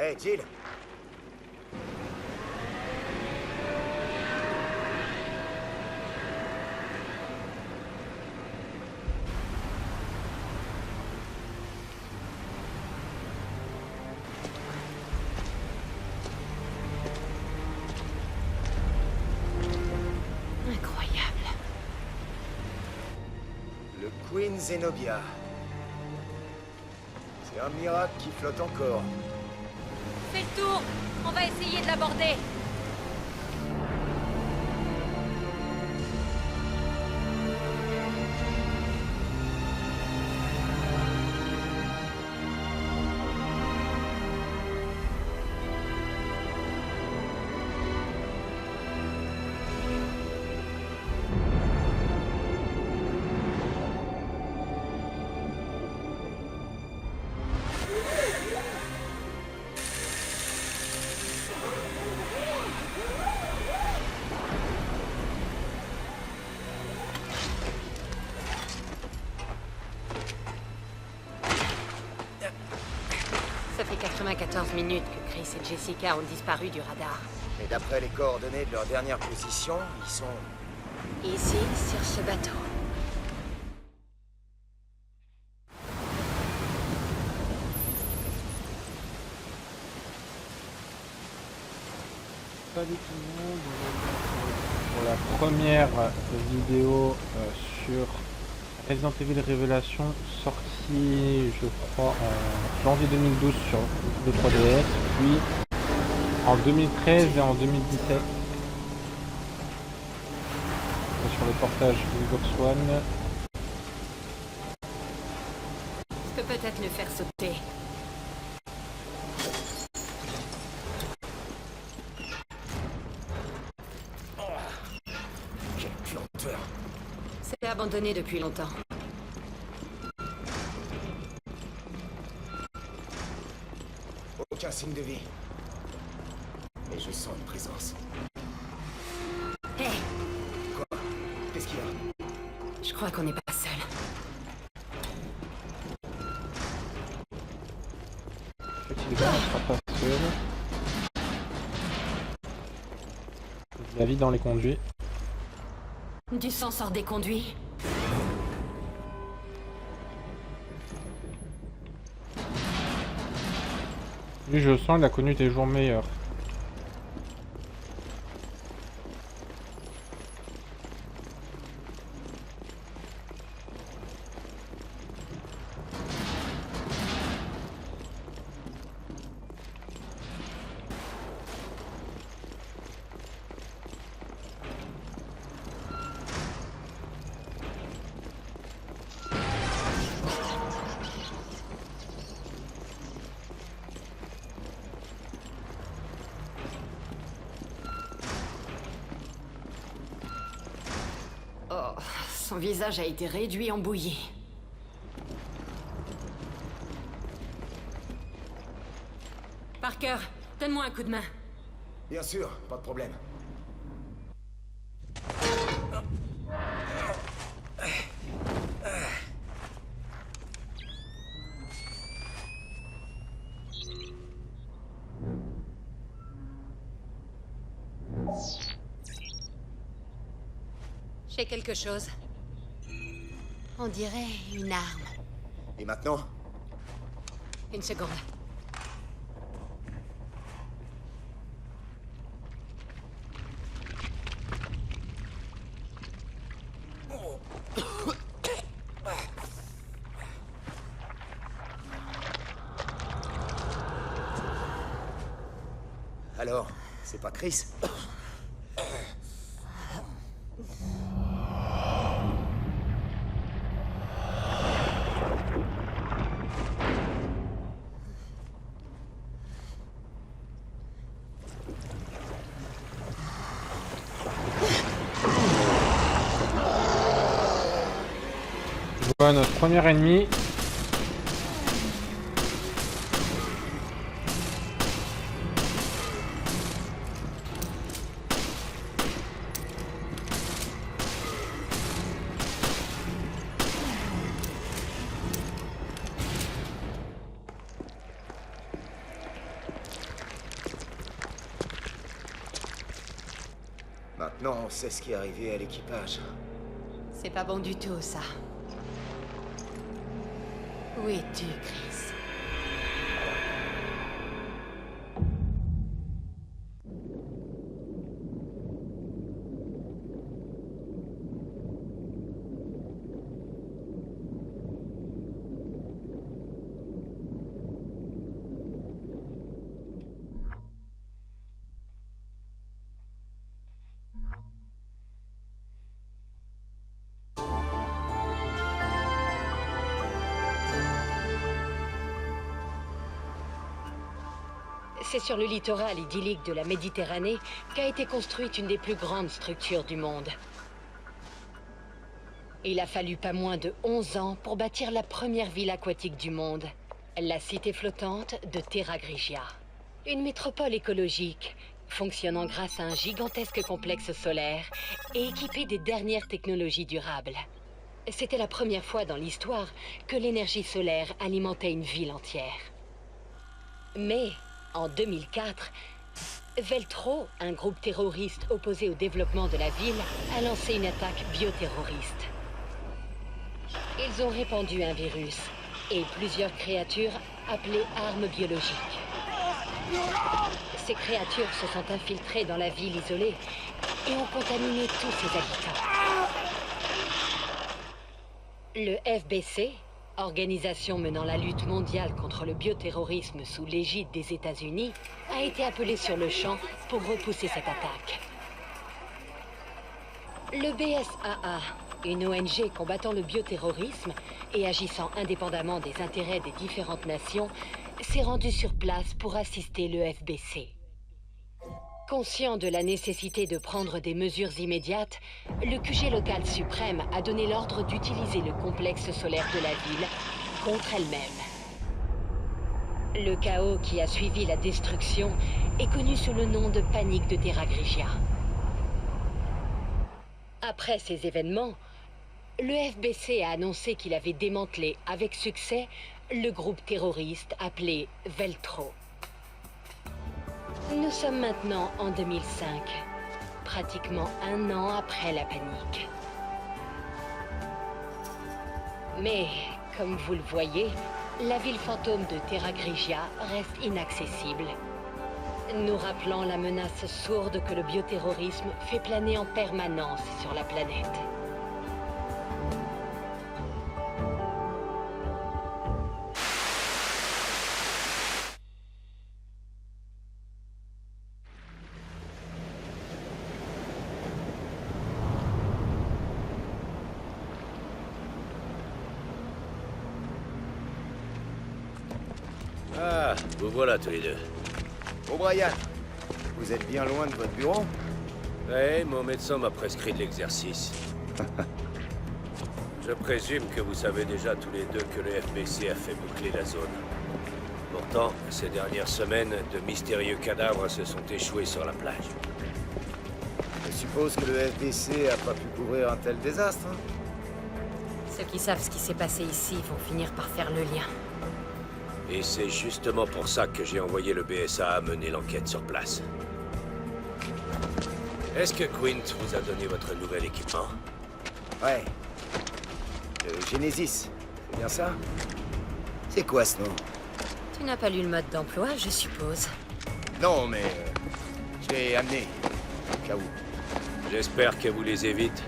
Hey, Jill. Incroyable. Le Queen Zenobia. C'est un miracle qui flotte encore. Fais le tour. On va essayer de l'aborder. Ça fait 94 minutes que Chris et Jessica ont disparu du radar. Mais d'après les coordonnées de leur dernière position, ils sont... Ici, sur ce bateau. Salut tout le monde, pour la première vidéo sur Resident Evil Révélation, sortie je crois en janvier 2012 sur le 3DS, puis en 2013 et en 2017 sur le portage Xbox One. Je peux peut-être le faire sauter. Quelle puanteur. C'est abandonné depuis longtemps. Aucun signe de vie. Et je sens une présence. Hé, Quoi? Qu'est-ce qu'il y a? je crois qu'on n'est pas seul. Effectivement, on sera pas seul. De la vie dans les conduits. Du sang sort des conduits. Lui je sens, il a connu des jours meilleurs. Oh, son visage a été réduit en bouillie. Parker, donne-moi un coup de main. Bien sûr, pas de problème. J'ai quelque chose. On dirait une arme. Et maintenant? Une seconde. Alors, c'est pas Chris? Je vois notre premier ennemi. Non, on sait ce qui est arrivé à l'équipage. C'est pas bon du tout, ça. Où es-tu, Chris? C'est sur le littoral idyllique de la Méditerranée qu'a été construite une des plus grandes structures du monde. Il a fallu pas moins de 11 ans pour bâtir la première ville aquatique du monde, la cité flottante de Terra Grigia. Une métropole écologique, fonctionnant grâce à un gigantesque complexe solaire et équipée des dernières technologies durables. C'était la première fois dans l'histoire que l'énergie solaire alimentait une ville entière. Mais en 2004, Veltro, un groupe terroriste opposé au développement de la ville, a lancé une attaque bioterroriste. Ils ont répandu un virus et plusieurs créatures appelées armes biologiques. Ces créatures se sont infiltrées dans la ville isolée et ont contaminé tous ses habitants. Le FBC, organisation menant la lutte mondiale contre le bioterrorisme sous l'égide des États-Unis, a été appelé sur le champ pour repousser cette attaque. Le BSAA, une ONG combattant le bioterrorisme et agissant indépendamment des intérêts des différentes nations, s'est rendu sur place pour assister le FBC. Conscient de la nécessité de prendre des mesures immédiates, le QG local suprême a donné l'ordre d'utiliser le complexe solaire de la ville contre elle-même. Le chaos qui a suivi la destruction est connu sous le nom de panique de Terra Grigia. Après ces événements, le FBC a annoncé qu'il avait démantelé avec succès le groupe terroriste appelé Veltro. Nous sommes maintenant en 2005, pratiquement un an après la panique. Mais, comme vous le voyez, la ville fantôme de Terra Grigia reste inaccessible, nous rappelant la menace sourde que le bioterrorisme fait planer en permanence sur la planète. Ah, vous voilà tous les deux. O'Brien, vous êtes bien loin de votre bureau? Ouais, mon médecin m'a prescrit de l'exercice. Je présume que vous savez déjà tous les deux que le FBC a fait boucler la zone. Pourtant, ces dernières semaines, de mystérieux cadavres se sont échoués sur la plage. Je suppose que le FBC a pas pu couvrir un tel désastre, hein? Ceux qui savent ce qui s'est passé ici vont finir par faire le lien. Et c'est justement pour ça que j'ai envoyé le BSA mener l'enquête sur place. Est-ce que Quint vous a donné votre nouvel équipement? Ouais. Le Genesis, c'est bien ça? C'est quoi ce nom? Tu n'as pas lu le mode d'emploi, je suppose. Non, mais... je l'ai amené, au cas où. J'espère que vous les évitez,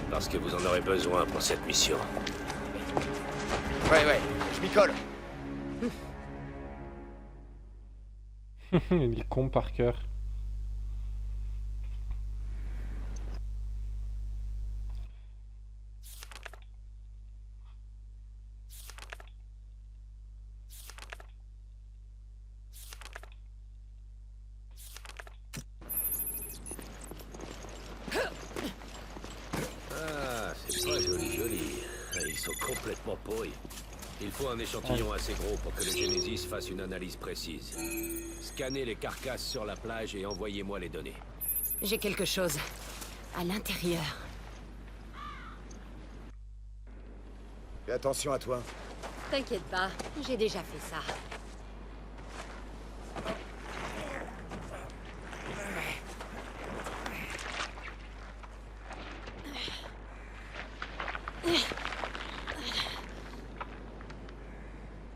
parce que vous en aurez besoin pour cette mission. Ouais, je m'y colle. Il est con par cœur. Ah, c'est pas joli. Ils sont complètement pourris. Il faut un échantillon assez gros pour que le Genesis fasse une analyse précise. Scannez les carcasses sur la plage et envoyez-moi les données. J'ai quelque chose. À l'intérieur. Fais attention à toi. T'inquiète pas, j'ai déjà fait ça.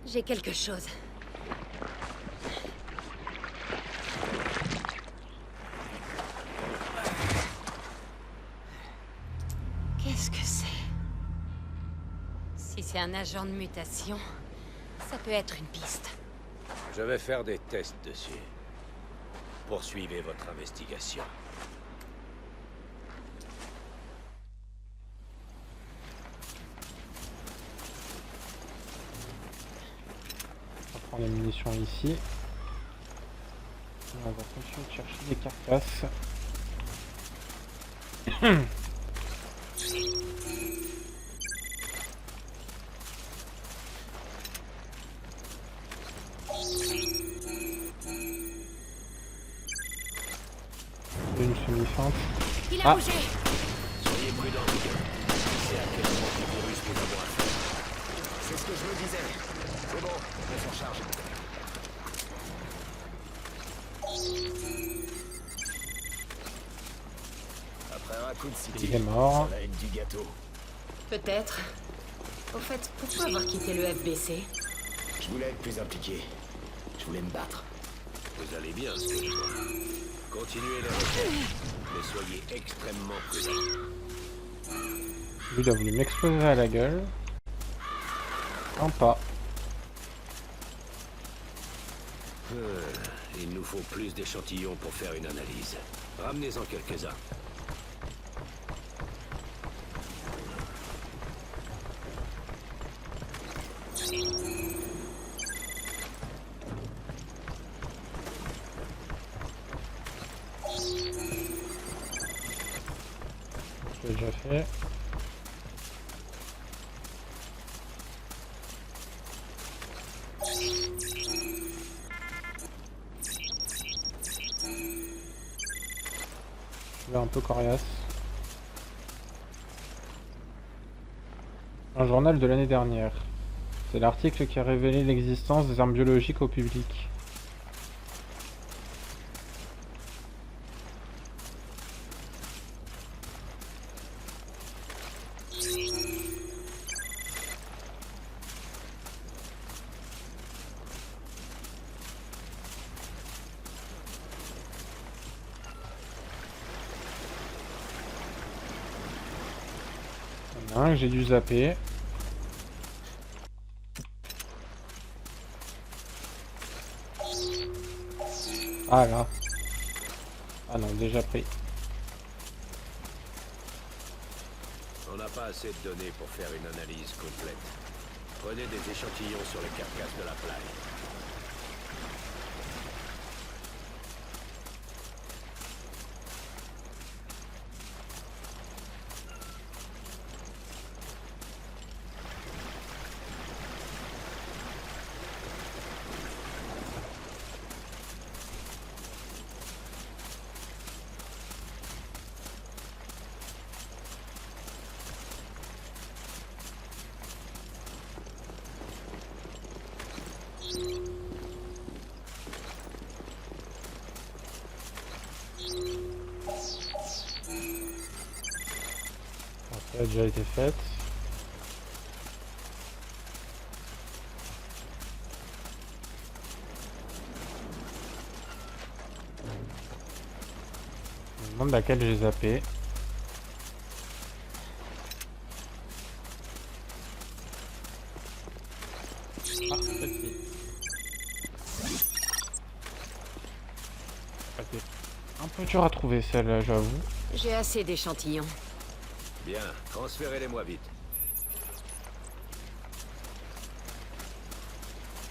J'ai quelque chose. Qu'est-ce que c'est? Si c'est un agent de mutation, ça peut être une piste. Je vais faire des tests dessus. Poursuivez votre investigation. On va prendre les munitions ici. On va continuer de chercher des carcasses. Une semi-feinte. Il a Ah. bougé! Soyez prudents, c'est à quel moment du virus nous avons affaire. C'est ce que je me disais. C'est bon, on s'en charge. Après un coup de city, Il est mort. ça va être du gâteau. Peut-être. Au fait, pourquoi avoir quitté le FBC? Je voulais être plus impliqué. Je voulais me battre. Vous allez bien, ce que je vois. Continuez les recherches, mais soyez extrêmement prudents. Lui il a voulu m'exploser à la gueule. Sympa. Il nous faut plus d'échantillons pour faire une analyse. Ramenez-en quelques-uns. Je l'ai déjà fait. Je vais un peu coriace. Un journal de l'année dernière. C'est l'article qui a révélé l'existence des armes biologiques au public. Il y en a un que j'ai dû zapper. Ah là. Ah non, déjà pris. On n'a pas assez de données pour faire une analyse complète. Prenez des échantillons sur les carcasses de la plage. Ça a déjà été fait. Je me demande laquelle j'ai zappé. Ah, celle-ci. Ok. Un peu dur à trouver celle-là, j'avoue. J'ai assez d'échantillons. Bien, transférez-les-moi vite.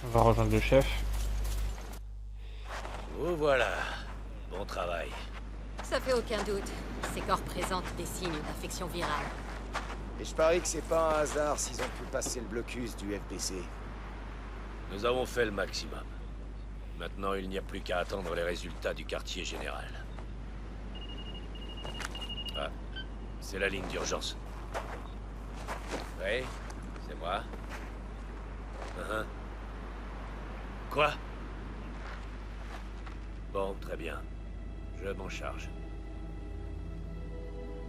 On va rejoindre le chef. Vous voilà. Bon travail. Ça fait aucun doute. Ces corps présentent des signes d'infection virale. Et je parie que c'est pas un hasard s'ils ont pu passer le blocus du FBC. Nous avons fait le maximum. Maintenant, il n'y a plus qu'à attendre les résultats du quartier général. Ah, c'est la ligne d'urgence. Oui, c'est moi. Quoi? Bon, très bien. Je m'en charge.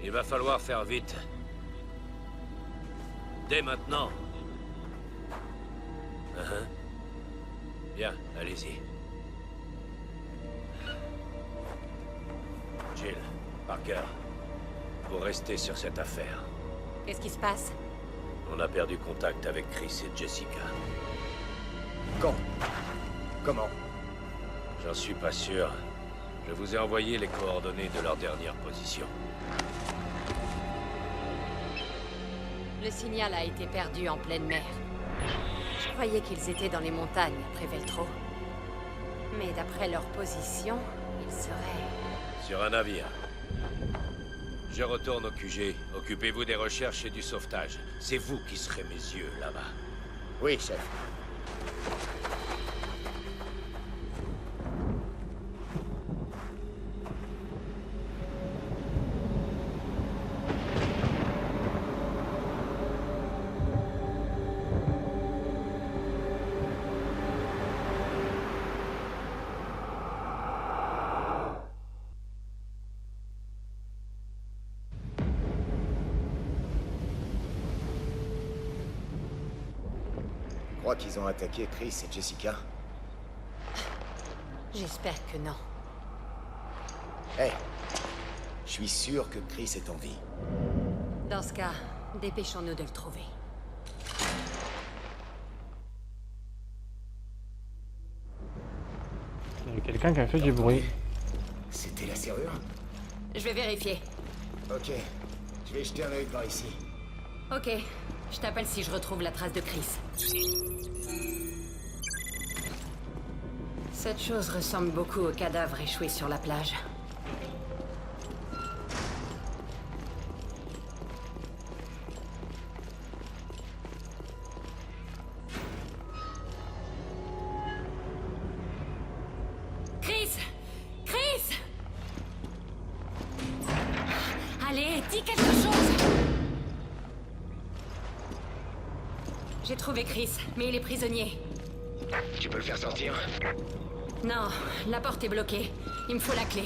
Il va falloir faire vite. Dès maintenant. Bien, allez-y. Jill, Parker, vous restez sur cette affaire. Qu'est-ce qui se passe? On a perdu contact avec Chris et Jessica. Quand? Comment? J'en suis pas sûr. Je vous ai envoyé les coordonnées de leur dernière position. Le signal a été perdu en pleine mer. Je croyais qu'ils étaient dans les montagnes après Veltro. Mais d'après leur position, ils seraient... Sur un navire. Je retourne au QG. Occupez-vous des recherches et du sauvetage. C'est vous qui serez mes yeux là-bas. Oui, chef. Je crois qu'ils ont attaqué Chris et Jessica. J'espère que non. Hé, je suis sûr que Chris est en vie. Dans ce cas, dépêchons-nous de le trouver. Il y a quelqu'un qui a fait du bruit. C'était la serrure? Je vais vérifier. Ok, je vais jeter un œil par ici. Ok, je t'appelle si je retrouve la trace de Chris. Cette chose ressemble beaucoup au cadavre échoué sur la plage. Chris! Chris! Allez, dis quelque chose! J'ai trouvé Chris, mais il est prisonnier. Tu peux le faire sortir? Non, la porte est bloquée. Il me faut la clé.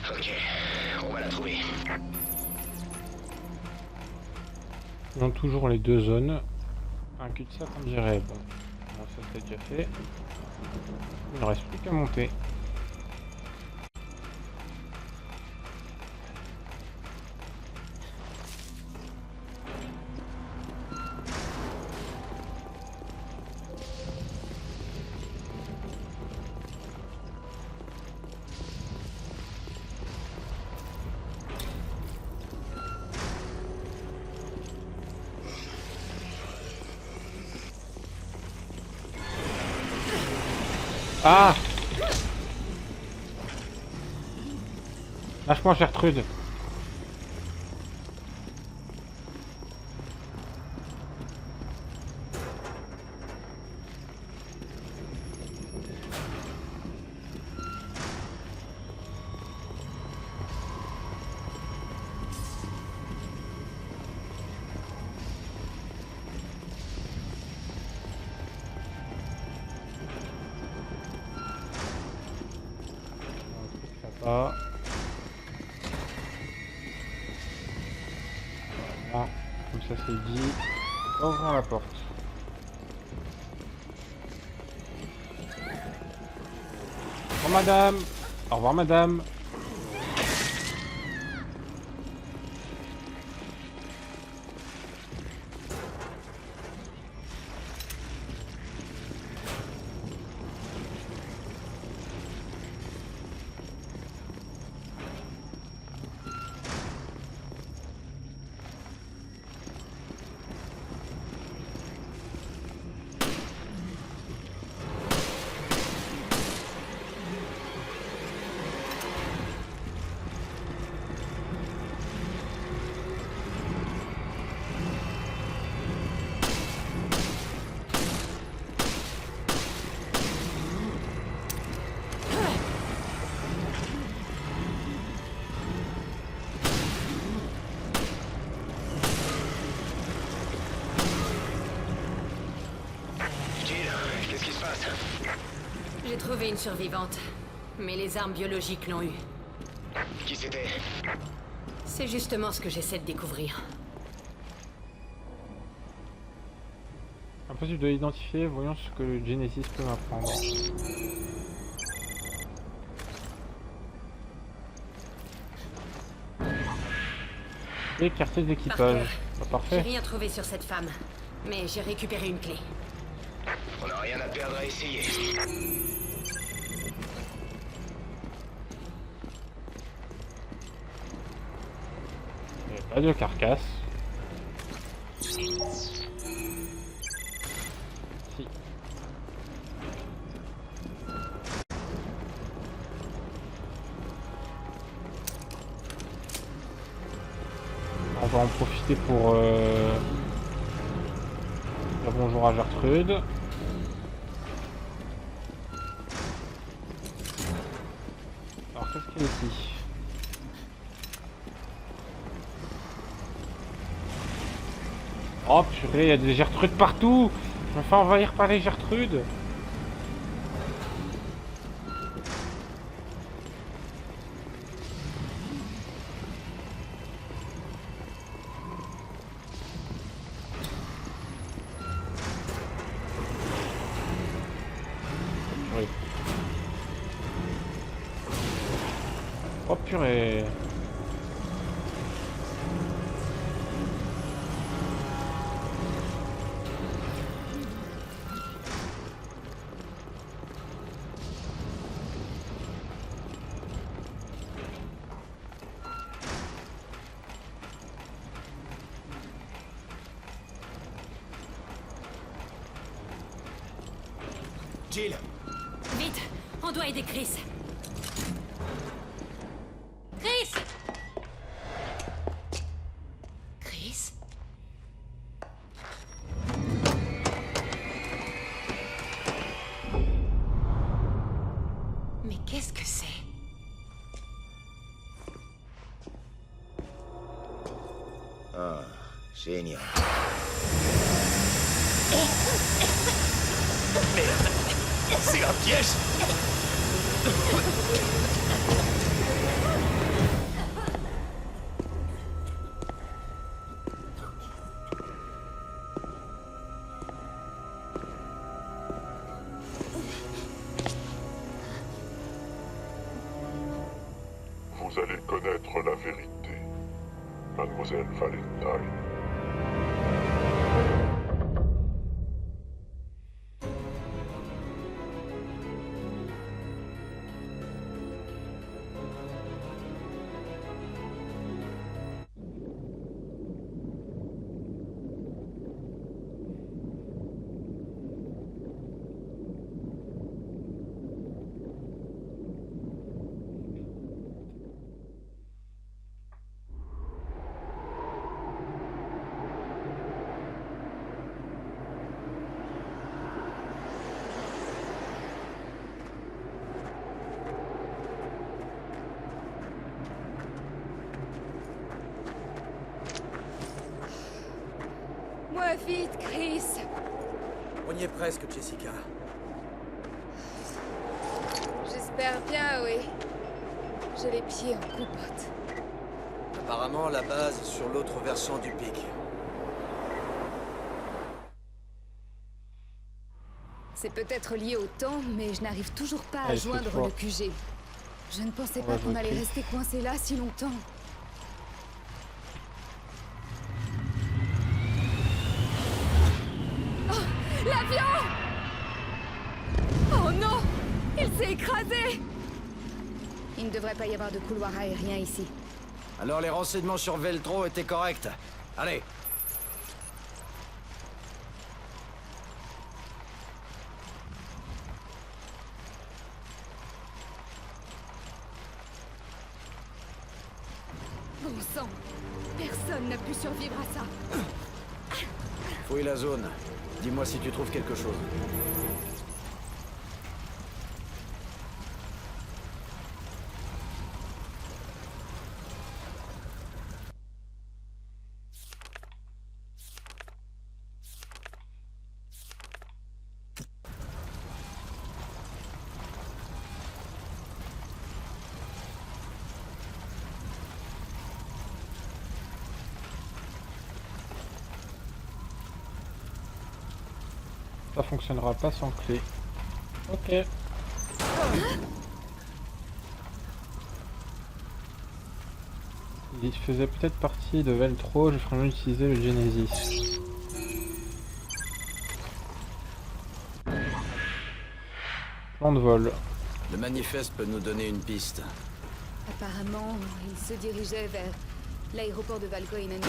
Ok, on va la trouver. Ils ont toujours les deux zones. Un cul-de-sac on dirait. Bon, ça c'est déjà fait. Il ne reste plus qu'à monter. Ah! Lâche-moi, Gertrude. Ah. Voilà, comme ça c'est dit. Ouvrons la porte. Au revoir madame. Au revoir madame. Qu'est-ce qui se passe? J'ai trouvé une survivante, mais les armes biologiques l'ont eue. Qui c'était? C'est justement ce que j'essaie de découvrir. Impossible de l'identifier, voyons ce que le Genesis peut m'apprendre. Et quartier d'équipage. Bah, J'ai parfait. rien trouvé sur cette femme, mais j'ai récupéré une clé. On n'a rien à perdre à essayer. Il n'y a pas de carcasse. Si. On va en profiter pour dire bonjour à Gertrude. Alors qu'est-ce qu'il y a ici? Oh purée, il y a des Gertrudes partout! Je me fais envahir par les Gertrudes! Oui. Oh purée! Jill, Vite, on doit aider Chris. Chris! Chris? Mais qu'est-ce que c'est? ah, génial. C'est un piège. Vous allez connaître la vérité, Mademoiselle Valentine. Moi vite, Chris. On y est presque, Jessica. J'espère bien, oui. J'ai les pieds en coupote. Apparemment, la base est sur l'autre versant du pic. C'est peut-être lié au temps, mais je n'arrive toujours pas à Allez, c'est joindre fort. le QG. Je ne pensais On pas va qu'on jouer allait Chris. rester coincé là si longtemps. Oh, l'avion! Oh non! Il s'est écrasé! Il ne devrait pas y avoir de couloir aérien ici. Alors les renseignements sur Veltro étaient corrects. Allez. Bon sang! Personne n'a pu survivre à ça. Fouille la zone. Dis-moi si tu trouves quelque chose. Ça fonctionnera pas sans clé. Ok. Il faisait peut-être partie de Veltro, je ferais mieux utiliser le Genesis. Plan de vol. Le manifeste peut nous donner une piste. Apparemment, il se dirigeait vers l'aéroport de Valkoinen.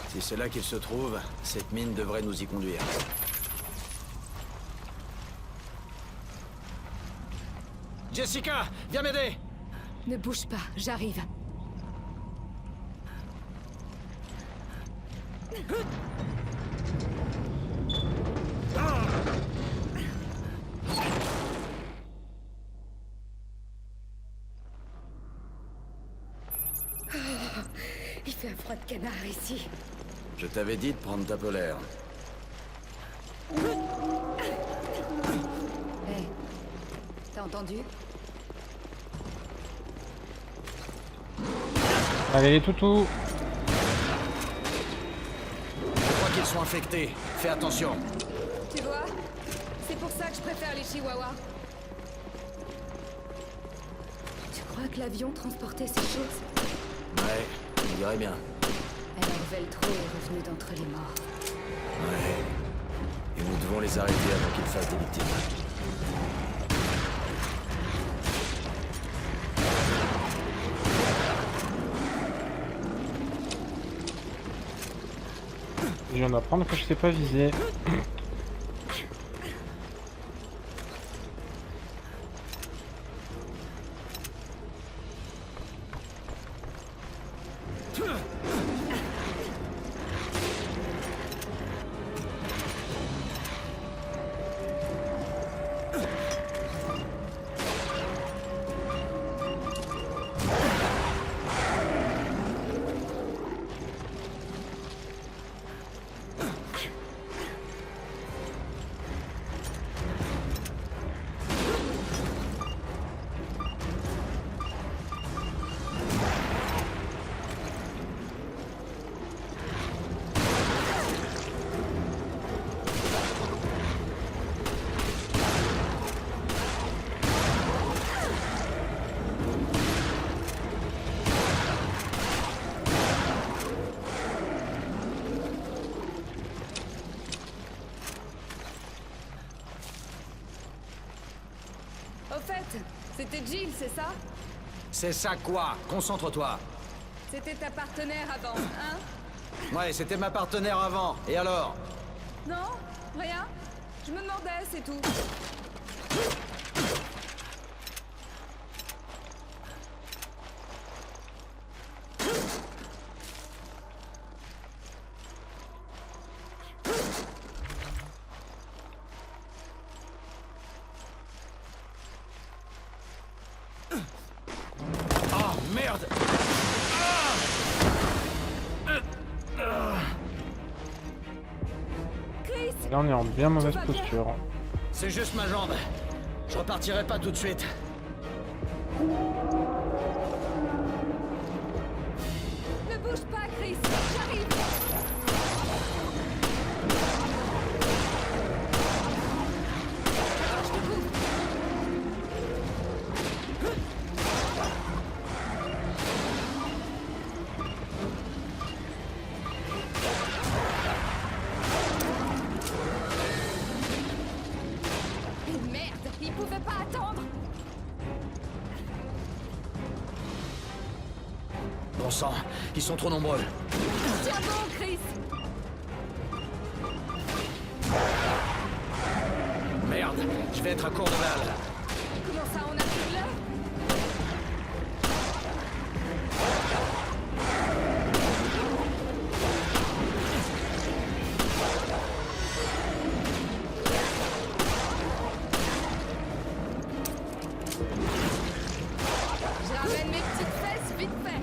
Si c'est là qu'il se trouve, cette mine devrait nous y conduire. Jessica, viens m'aider! Ne bouge pas, j'arrive. Il fait un froid de canard ici. Je t'avais dit de prendre ta polaire. Hé, t'as entendu? Allez les toutous. Je crois qu'ils sont infectés. Fais attention. Tu vois? C'est pour ça que je préfère les chihuahuas. Tu crois que l'avion transportait ces choses? Ouais, on dirait bien. Alors Veltro est revenu d'entre les morts. Ouais. Et nous devons les arrêter avant qu'ils fassent des victimes. Je viens d'apprendre que je sais pas viser. Au fait, c'était Jill, c'est ça? C'est ça quoi? Concentre-toi. C'était ta partenaire avant, hein? Ouais, c'était ma partenaire avant. Et alors? Non? Rien? Je me demandais, c'est tout. Oh merde! Chris! Là on est en bien mauvaise Tout va bien. posture. C'est juste ma jambe. Je repartirai pas tout de suite. Ne bouge pas, Chris! J'arrive! Je te couvre. Mais merde! Il pouvait pas attendre! Bon sang, ils sont trop nombreux. Tiens bon, Chris! Merde, je vais être à court de balles. Comment ça, on a plus de l'heure? Je ramène mes petites fesses vite fait.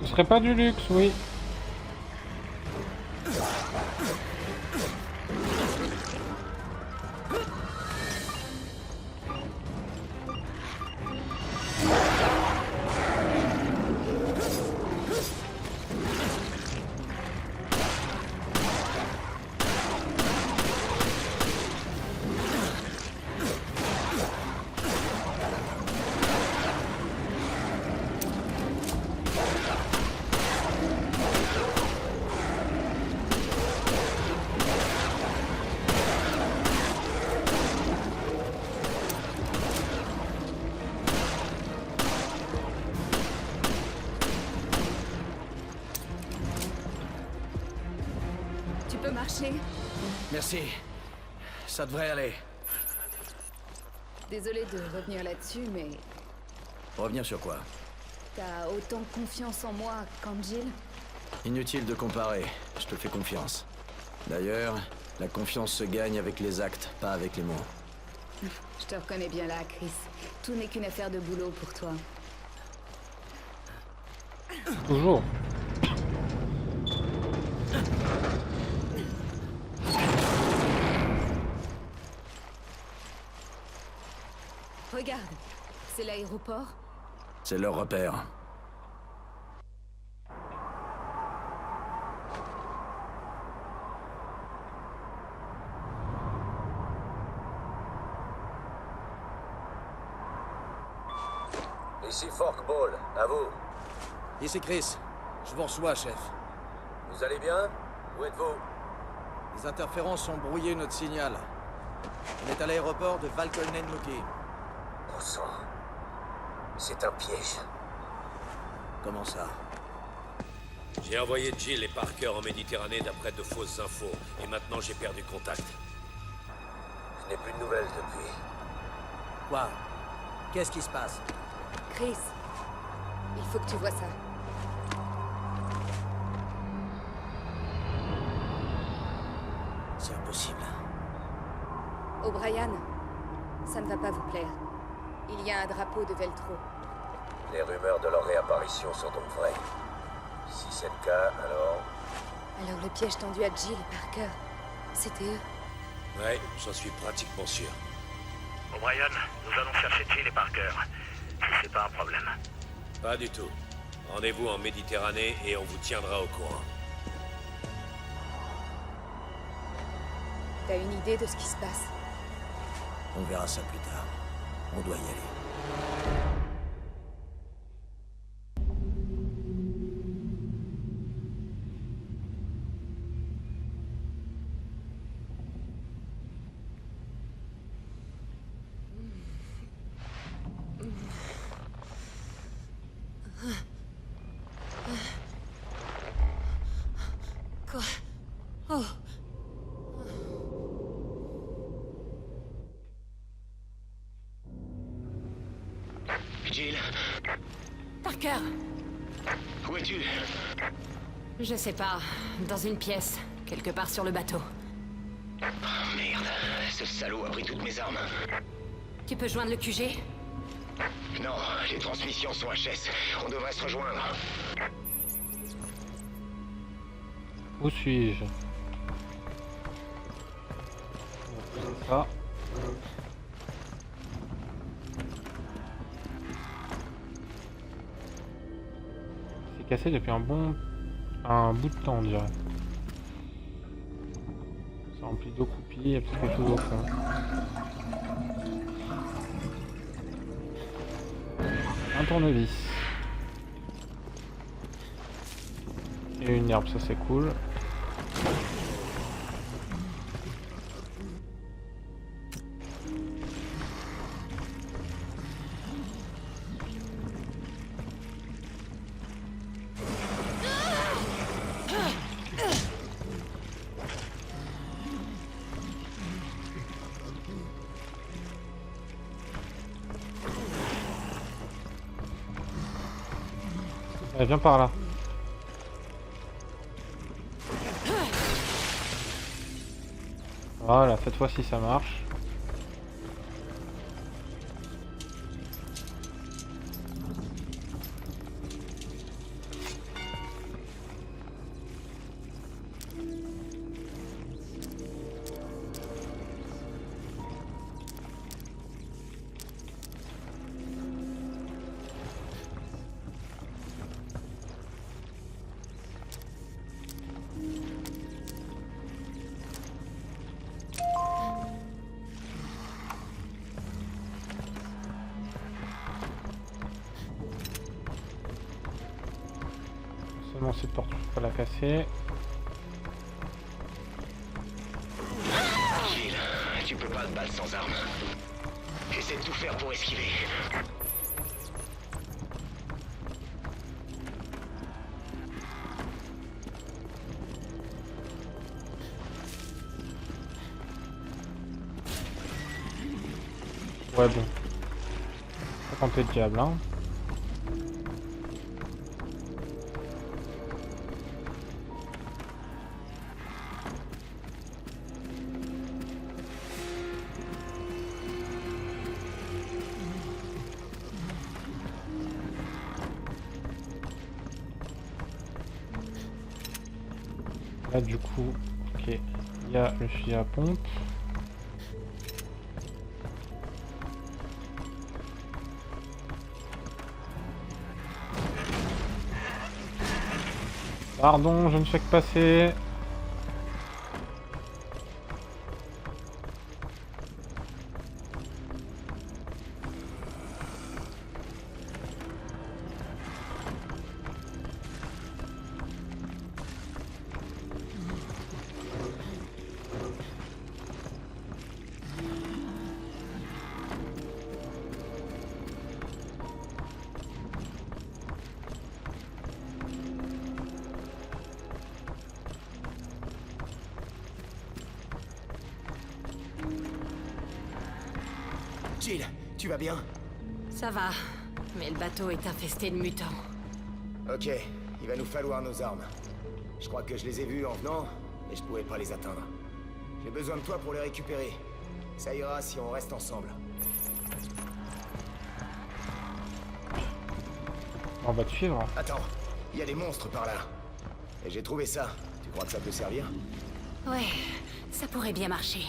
Ce serait pas du luxe, oui. peut marcher. Merci. Ça devrait aller. Désolée de revenir là-dessus, mais Revenir sur quoi? t'as autant confiance en moi qu'en Jill? Inutile de comparer. Je te fais confiance. D'ailleurs, la confiance se gagne avec les actes, pas avec les mots. Je te reconnais bien là, Chris. Tout n'est qu'une affaire de boulot pour toi. Toujours. Regarde, c'est l'aéroport. C'est leur repère. Ici Forkball, à vous. Ici Chris. Je vous reçois, chef. Vous allez bien? Où êtes-vous? Les interférences ont brouillé notre signal. On est à l'aéroport de Valkolnen-Luki. Bon sang. C'est un piège. Comment ça? J'ai envoyé Jill et Parker en Méditerranée d'après de fausses infos, et maintenant j'ai perdu contact. Je n'ai plus de nouvelles depuis. Quoi? Qu'est-ce qui se passe? Chris, il faut que tu vois ça. C'est impossible. O'Brien, ça ne va pas vous plaire. Il y a un drapeau de Veltro. Les rumeurs de leur réapparition sont donc vraies. Si c'est le cas, alors... Alors le piège tendu à Jill et Parker, c'était eux. Ouais, j'en suis pratiquement sûr. O'Brien, nous allons chercher Jill et Parker. Si c'est pas un problème. Pas du tout. Rendez-vous en Méditerranée et on vous tiendra au courant. T'as une idée de ce qui se passe? On verra ça plus tard. On doit y aller. Quoi? Oh! Jill, Parker, où es-tu? je sais pas, dans une pièce, quelque part sur le bateau. Oh, merde, ce salaud a pris toutes mes armes. Tu peux joindre le QG? Non, les transmissions sont HS. On devrait se rejoindre. Où suis-je? C'est ça. C'est cassé depuis un bout de temps, on dirait. C'est rempli d'eau croupie, il y a peut-être quelque chose au fond. Un tournevis. Et une herbe, ça c'est cool. Allez, viens par là. Voilà, cette fois-ci ça marche. Seulement cette porte, je peux pas la casser. Jill, tu peux pas te battre sans armes. Essaie de tout faire pour esquiver. Ouais, bon. Pas tenter le diable, hein. Là, du coup, ok, il y a le fusil à pompe. Pardon, je ne fais que passer. Jill, tu vas bien? Ça va, mais le bateau est infesté de mutants. Ok, il va nous falloir nos armes. Je crois que je les ai vus en venant, mais je pouvais pas les atteindre. J'ai besoin de toi pour les récupérer. Ça ira si on reste ensemble. On va te suivre. Attends, il y a des monstres par là. Et j'ai trouvé ça. Tu crois que ça peut servir? Ouais, ça pourrait bien marcher.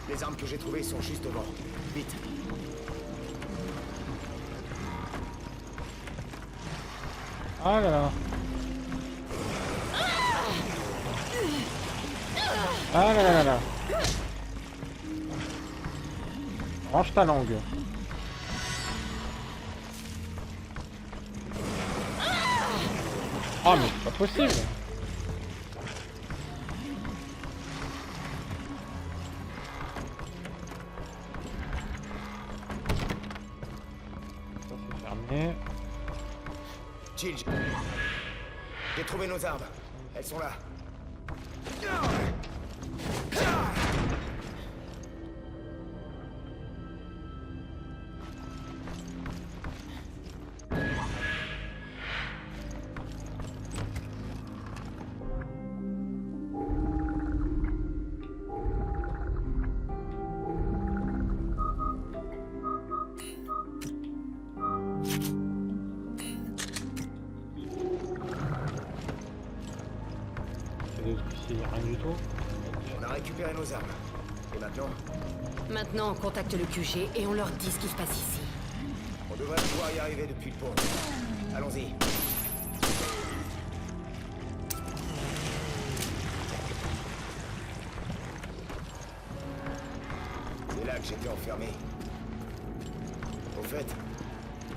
Les armes que j'ai trouvées sont juste devant. Vite. Ah là là. Ah là là là là. Range ta langue. Oh mais c'est pas possible. Ça c'est fermé. Jill, j'ai trouvé nos armes. Elles sont là. Rien du tout. On a récupéré nos armes. Et maintenant, Maintenant, on contacte le QG et on leur dit ce qui se passe ici. on devrait pouvoir y arriver depuis le pont. Allons-y. C'est là que j'étais enfermé. Au fait,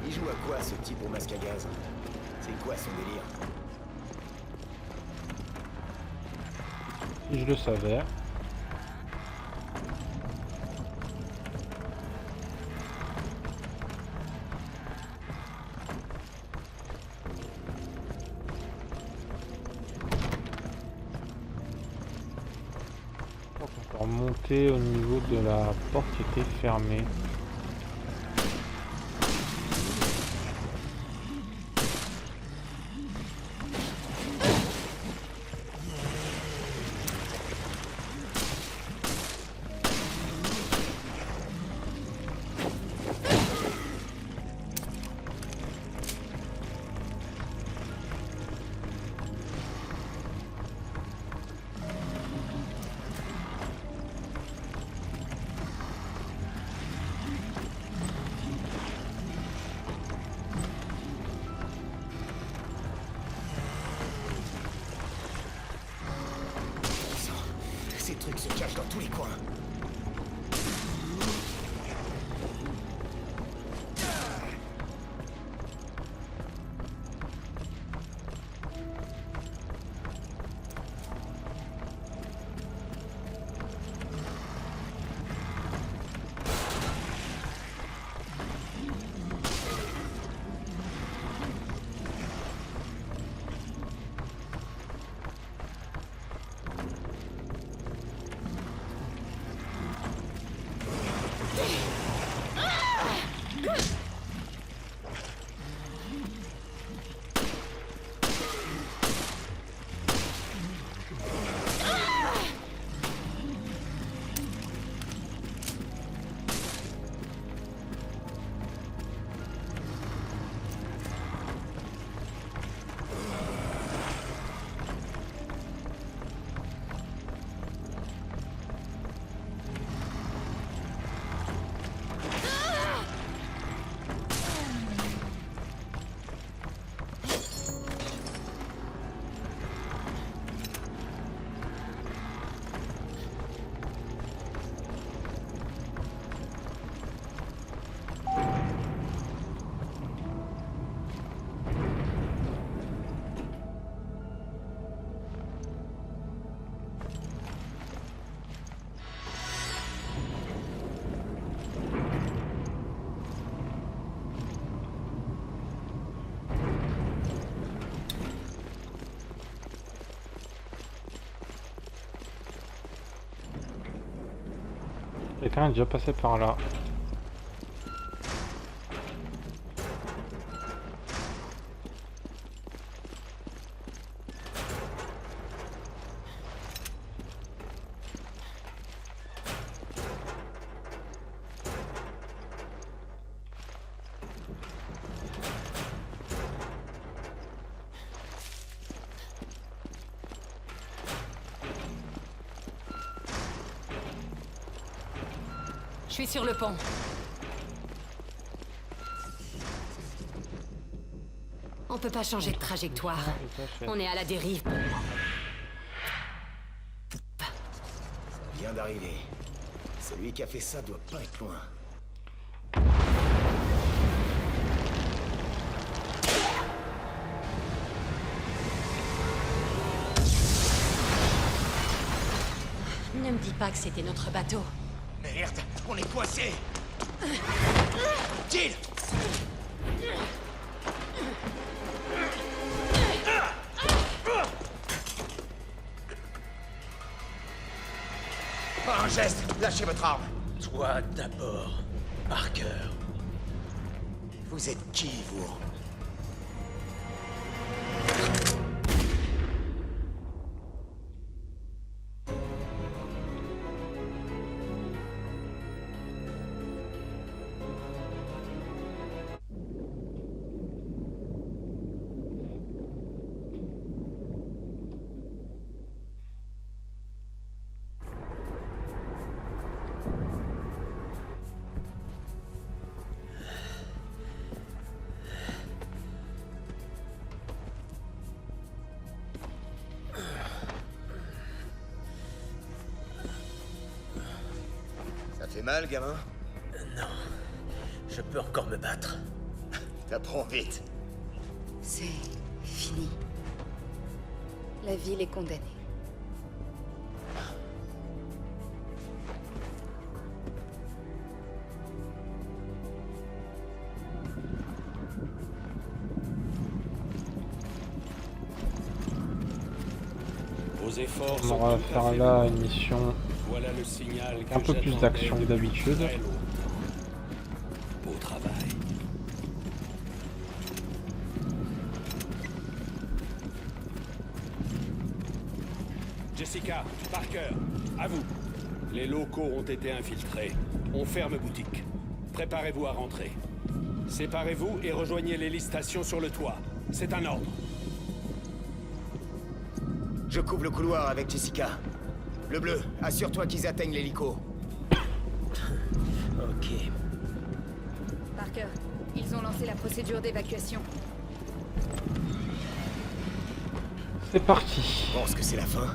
il joue à quoi ce type au masque à gaz? C'est quoi son délire? Si je le savais. Donc on peut remonter au niveau de la porte qui était fermée. Ces trucs se cachent dans tous les coins. Quelqu'un est déjà passé par là. Je suis sur le pont. On peut pas changer de trajectoire. On est à la dérive. Ça vient d'arriver. Celui qui a fait ça doit pas être loin. Ne me dis pas que c'était notre bateau. Merde, on est coincé. Jill! Pas un geste, lâchez votre arme. Toi d'abord, Parker. Vous êtes qui, vous? Ça fait mal, gamin? Non, je peux encore me battre. T'apprends vite. C'est fini. La ville est condamnée. Vos efforts On sont va tout à faire fait là bons. une mission Voilà le signal que un peu plus j'attendais d'action que depuis d'habitude. très longtemps. Beau travail. Jessica, Parker, à vous. Les locaux ont été infiltrés. On ferme boutique. Préparez-vous à rentrer. Séparez-vous et rejoignez l'hélistation sur le toit. C'est un ordre. Je couvre le couloir avec Jessica. Le bleu, assure-toi qu'ils atteignent l'hélico. Ok. Parker, ils ont lancé la procédure d'évacuation. C'est parti. Je pense que c'est la fin.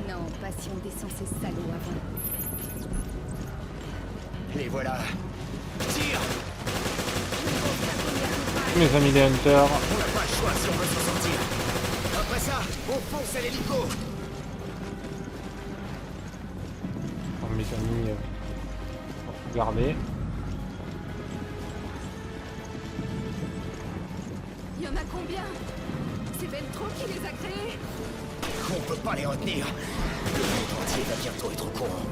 Non, pas si on descend ces salauds avant. Les voilà. Tire! Mes amis des Hunters. On n'a pas le choix si on veut s'en sortir. Après ça, on fonce à l'hélico. Bon, mes amis, regardez. Il y en a combien? C'est Veltro qui les a créés? On peut pas les retenir. Le monde entier va bientôt être au courant.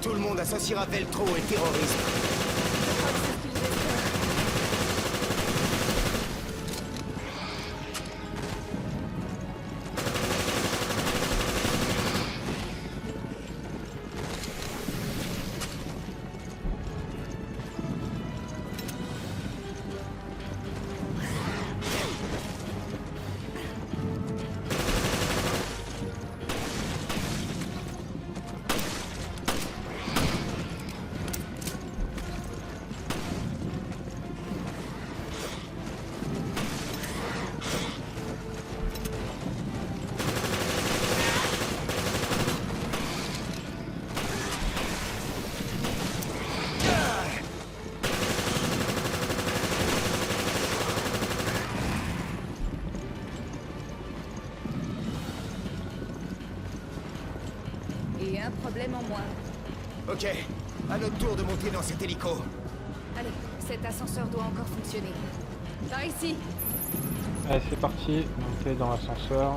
Tout le monde associera Veltro et terrorisme. Et un problème en moins. Ok, à notre tour de monter dans cet hélico. Allez, cet ascenseur doit encore fonctionner. Par ici. Allez, c'est parti. Montez dans l'ascenseur.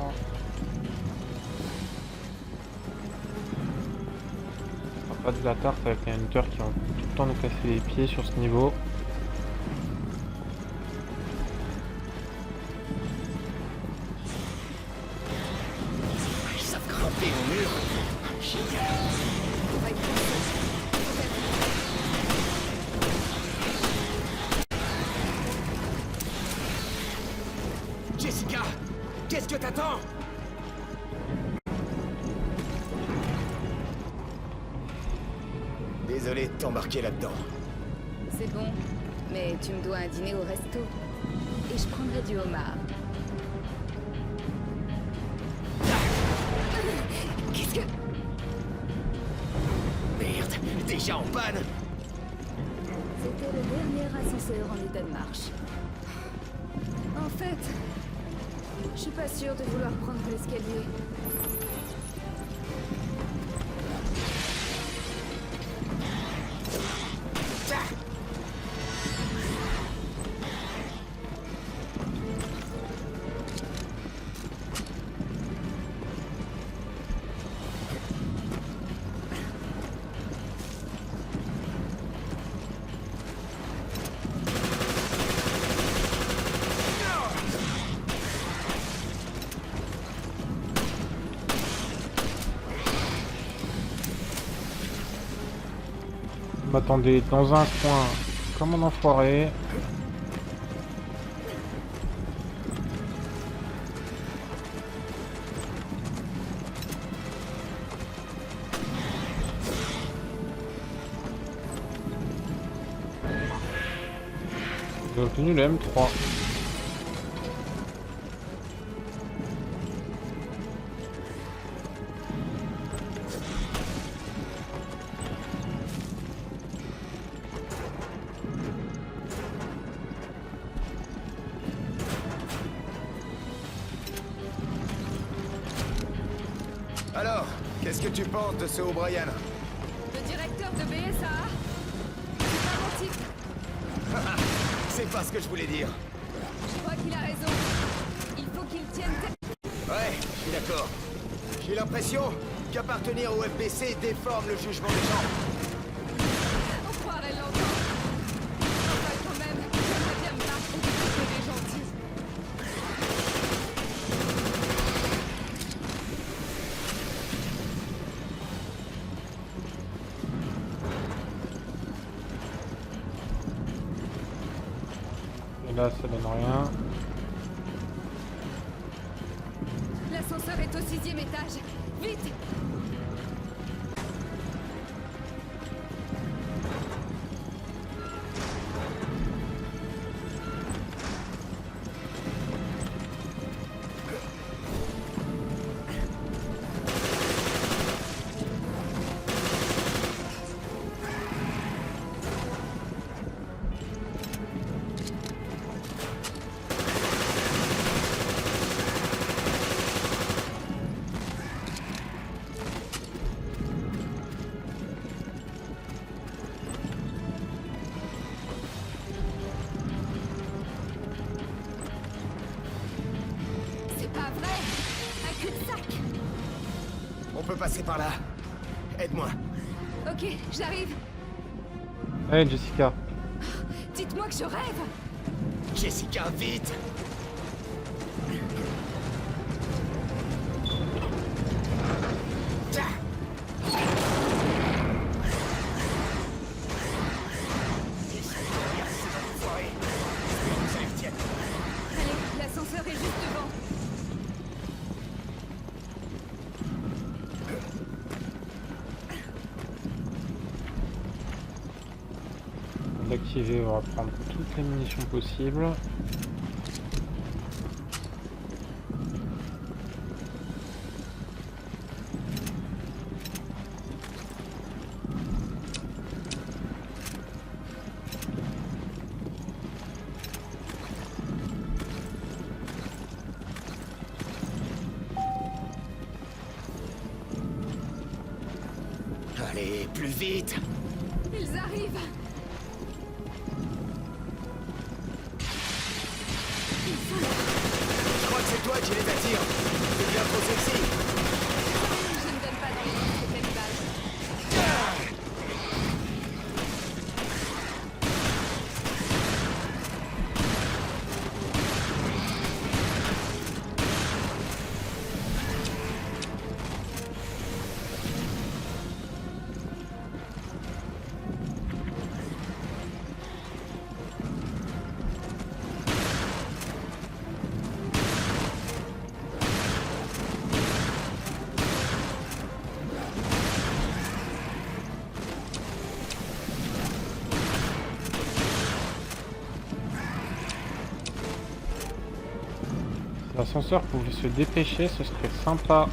pas de la tarte avec les hunters qui vont tout le temps nous casser les pieds sur ce niveau. Ils savent grimper au mur. Génial. On va y penser. Jessica, qu'est-ce que t'attends? Désolé de t'embarquer là-dedans. C'est bon, mais tu me dois un dîner au resto. Et je prendrai du homard. Qu'est-ce que... Merde, déjà en panne. C'était le dernier ascenseur en état de marche. En fait, je suis pas sûre de vouloir prendre l'escalier. M'attendez dans un coin comme un enfoiré. J'ai obtenu le M3. Alors, qu'est-ce que tu penses de ce O'Brien? Le directeur de BSA. C'est pas mon type. C'est pas ce que je voulais dire. Je crois qu'il a raison. Il faut qu'il tienne tête. Ouais, je suis d'accord. J'ai l'impression qu'appartenir au FBC déforme le jugement des gens. On croirait l'entendre. Enfin, quand même, j'aimerais bien me battre pour que les gentils. Et là, ça donne rien. L'ascenseur est au 6e étage. Vite! C'est pas vrai! Un cul-de-sac! On peut passer par là. Aide-moi. Ok, j'arrive. Allez Jessica. Dites-moi que je rêve! Jessica, vite! Allez, l'ascenseur est juste devant. L'activer, on va prendre toutes les munitions possibles. Allez, plus vite! Ils arrivent! Je crois que c'est toi qui les attires. C'est bien trop sexy. Je ne donne pas dans les mains, c'est cannibale. L'ascenseur pouvait se dépêcher, ce serait sympa.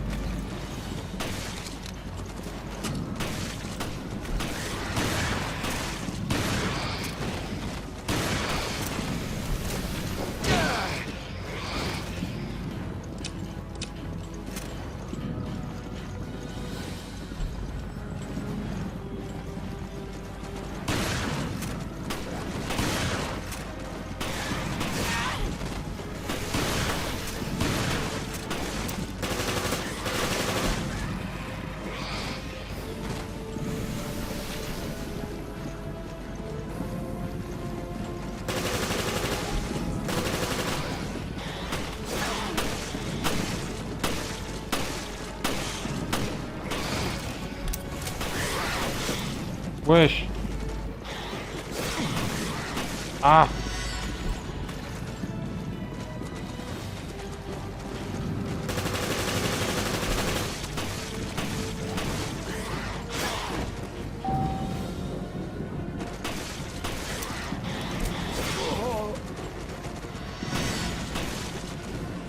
Wesh. Ah.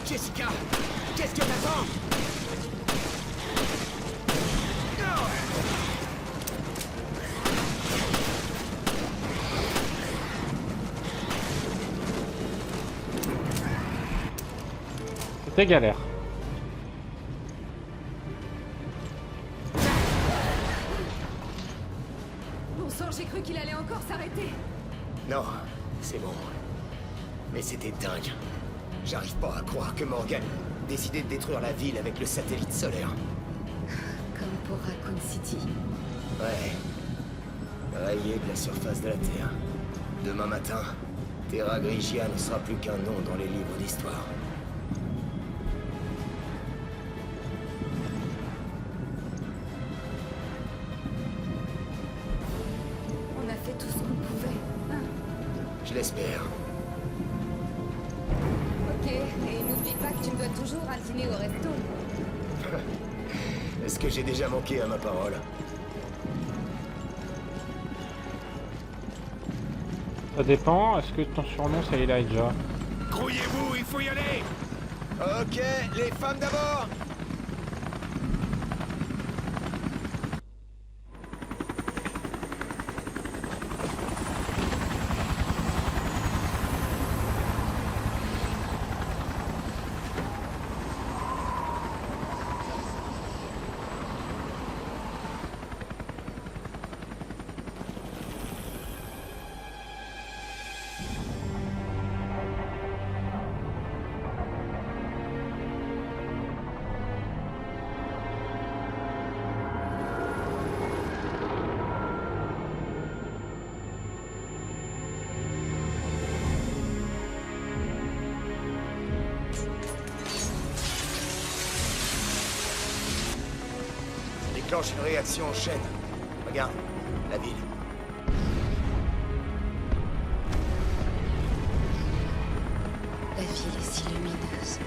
Jessica, qu'est-ce que t'attends? C'était galère. Bon sang, j'ai cru qu'il allait encore s'arrêter. Non, c'est bon. Mais c'était dingue. J'arrive pas à croire que Morgan décidait de détruire la ville avec le satellite solaire. Comme pour Raccoon City. Ouais. Rayé de la surface de la Terre. Demain matin, Terra Grigia ne sera plus qu'un nom dans les livres d'histoire. On a fait tout ce qu'on pouvait. Hein. Je l'espère. Ok, et n'oublie pas que tu me dois toujours un dîner au resto. Est-ce que j'ai déjà manqué à ma parole? Ça dépend. Est-ce que ton surnom c'est Elijah? Grouillez-vous, il faut y aller. Ok, les femmes d'abord. Déclenche une réaction en chaîne. Regarde, la ville. La ville est si lumineuse.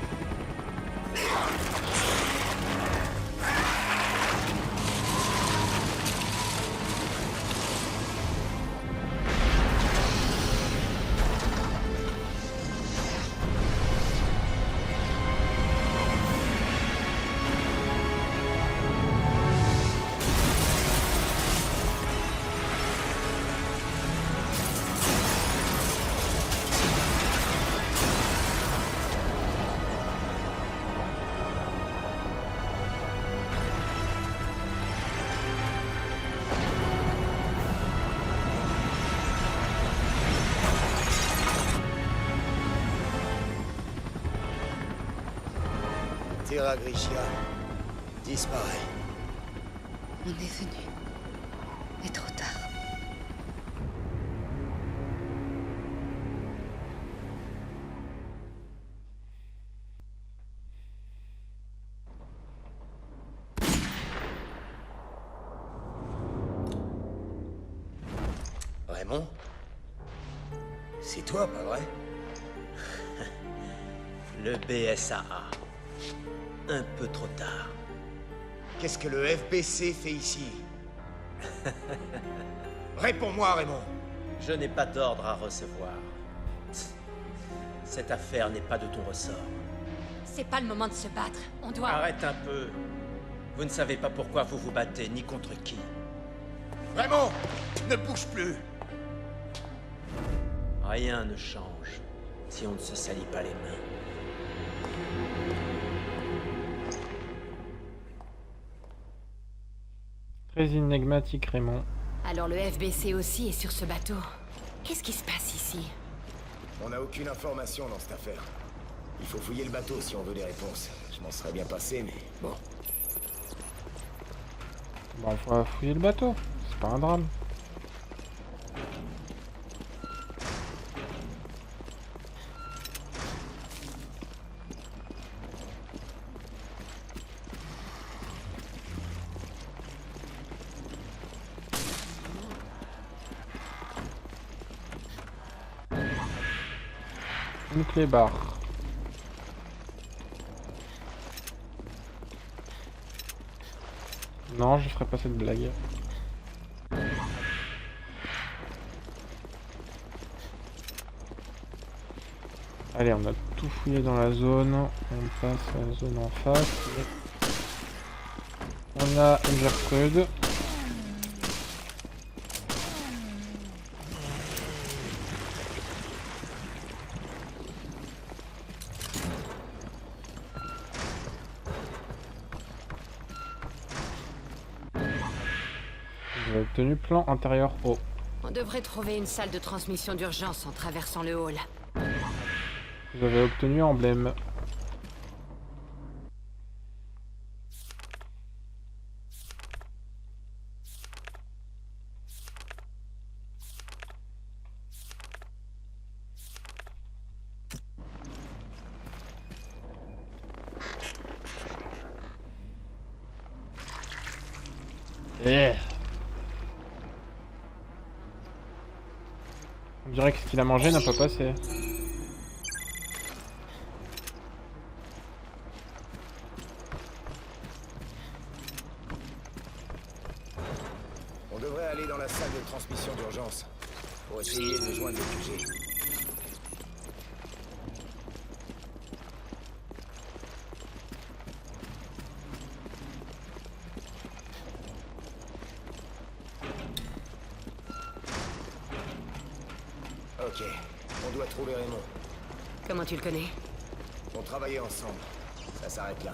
Terra Grigia disparaît. On est venu. Mais trop tard. Raymond? C'est toi, pas vrai? Le BSAA. Un peu trop tard. Qu'est-ce que le FBC fait ici? Réponds-moi, Raymond. Je n'ai pas d'ordre à recevoir. Cette affaire n'est pas de ton ressort. C'est pas le moment de se battre. On doit... Arrête un peu. Vous ne savez pas pourquoi vous vous battez, ni contre qui. Vraiment, ne bouge plus. Rien ne change si on ne se salit pas les mains. Très énigmatique, Raymond. Alors le FBC aussi est sur ce bateau. Qu'est-ce qui se passe ici? On n'a aucune information dans cette affaire. Il faut fouiller le bateau si on veut des réponses. Je m'en serais bien passé, mais bon. Bon, il faut fouiller le bateau. C'est pas un drame. Une clé barre. Non, je ferai pas cette blague. Allez, on a tout fouillé dans la zone. On passe à la zone en face. On a une Gertrude. J'ai obtenu plan intérieur haut. On devrait trouver une salle de transmission d'urgence en traversant le hall. Vous avez obtenu emblème. On dirait que ce qu'il a mangé n'a pas passé. On devrait aller dans la salle de transmission d'urgence pour essayer de joindre le QG. Ok, on doit trouver Raymond. Comment tu le connais? On travaillait ensemble. Ça s'arrête là.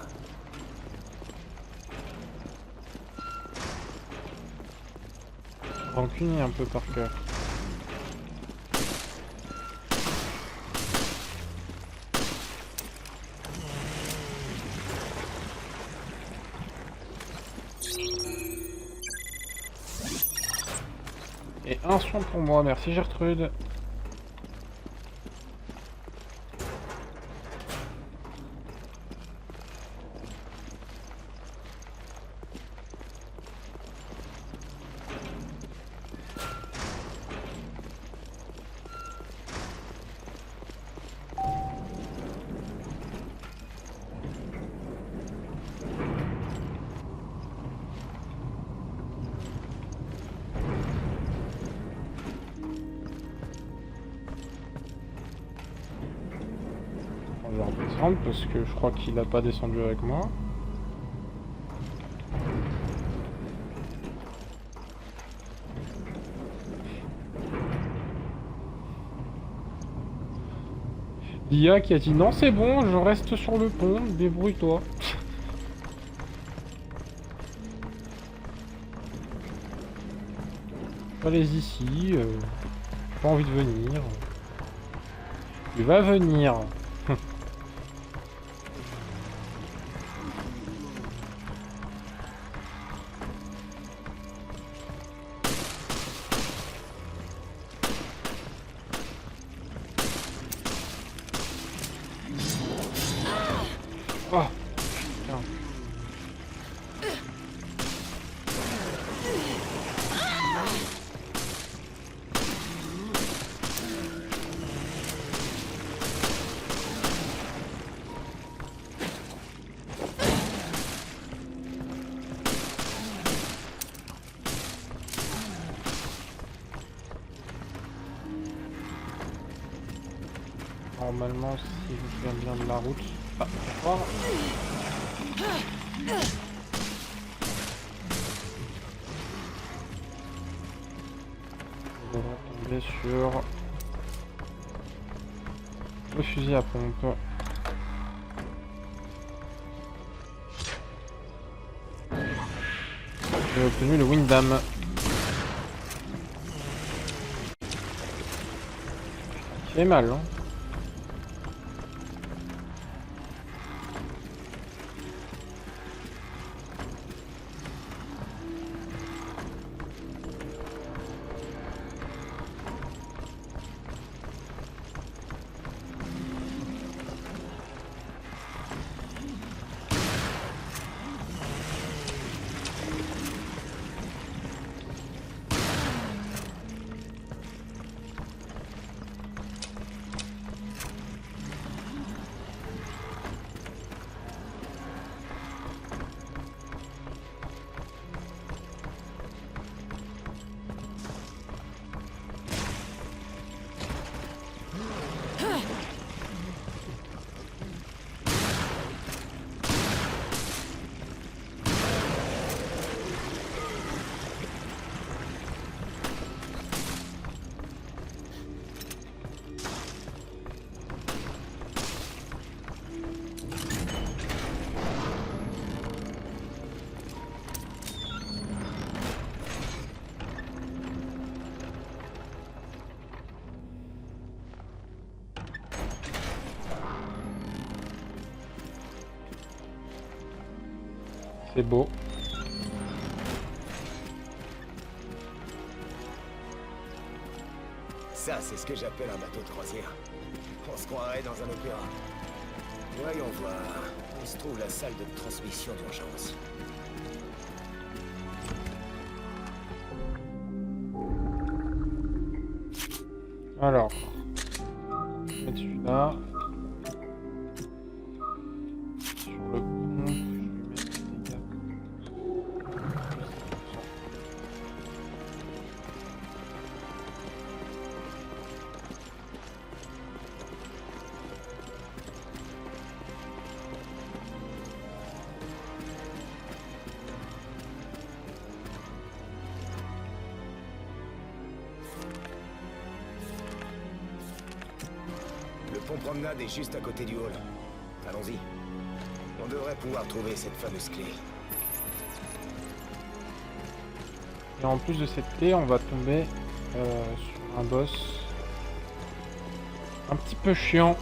Rancunier un peu par cœur. Et un soin pour moi, merci Gertrude. On va redescendre parce que je crois qu'il a pas descendu avec moi. L'IA qui a dit non c'est bon, je reste sur le pont, débrouille-toi. Allez ici, pas envie de venir. Il va venir. Oh, putain. Normalement, si je me souviens bien de la route, Ah, voir. On devrait tomber sur le fusil à pompe. J'ai obtenu le Windham. Qui fait mal, hein. C'est beau. Ça, c'est ce que j'appelle un bateau de croisière. On se croirait dans un opéra. Voyons voir. Où se trouve la salle de transmission d'urgence? Alors, je vais mettre celui-là. Sur le pont, je vais mettre les gars. Le pont promenade est juste à côté du hall. Allons-y. On devrait pouvoir trouver cette fameuse clé. Et en plus de cette clé, on va tomber sur un boss un petit peu chiant.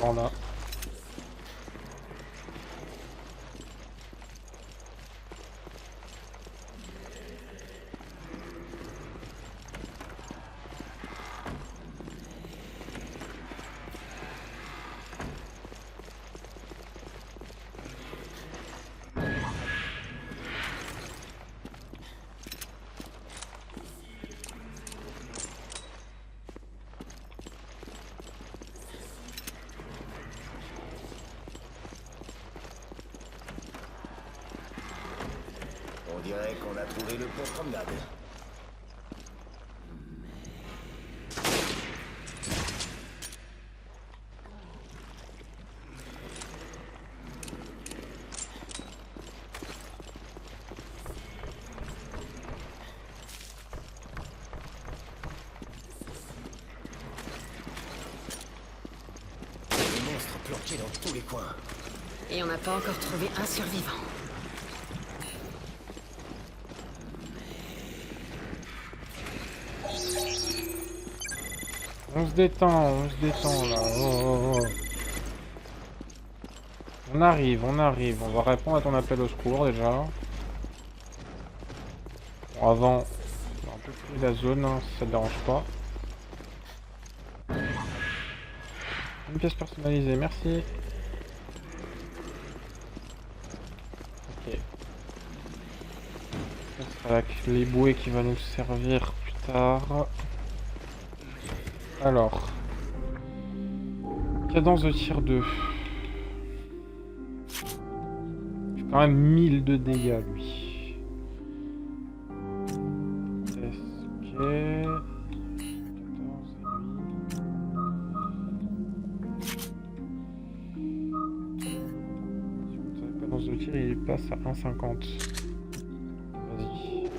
Voilà. On dirait qu'on a trouvé le pont promenade. Des monstres planqués dans tous les coins. Et on n'a pas encore trouvé un survivant. On se détend là. Oh. On arrive, on va répondre à ton appel au secours déjà. Bon, avant, on va un peu fouiller la zone, hein, si ça te dérange pas. On va répondre à ton appel au secours déjà. Bon, avant, on va un peu fouiller la zone, hein, si ça te dérange pas. On va répondre à ton appel au secours déjà. Bon, avant, on va un peu fouiller la zone, hein, si ça te dérange pas. On va répondre à ton appel au secours déjà. Une pièce personnalisée, merci. Ok. Ça sera la clé bouée qui va nous servir plus tard. Alors. Cadence de tir 2. Il fait quand même 1000 de dégâts lui. Ok. 14 et lui. Sa cadence de tir il passe à 1,50. Vas-y.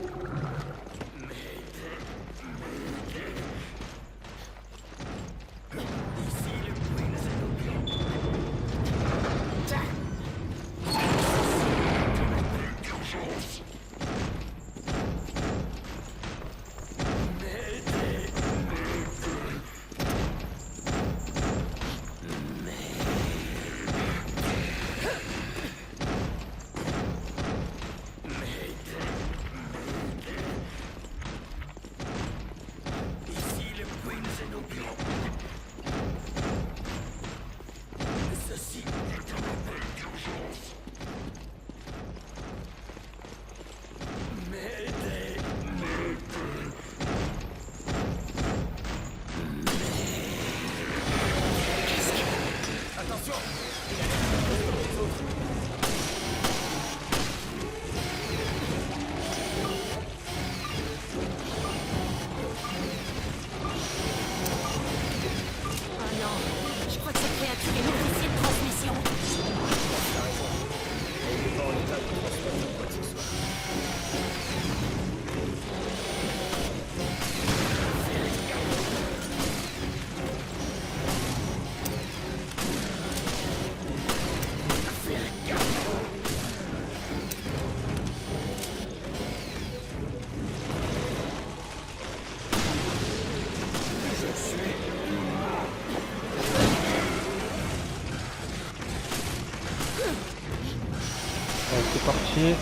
C'est parti.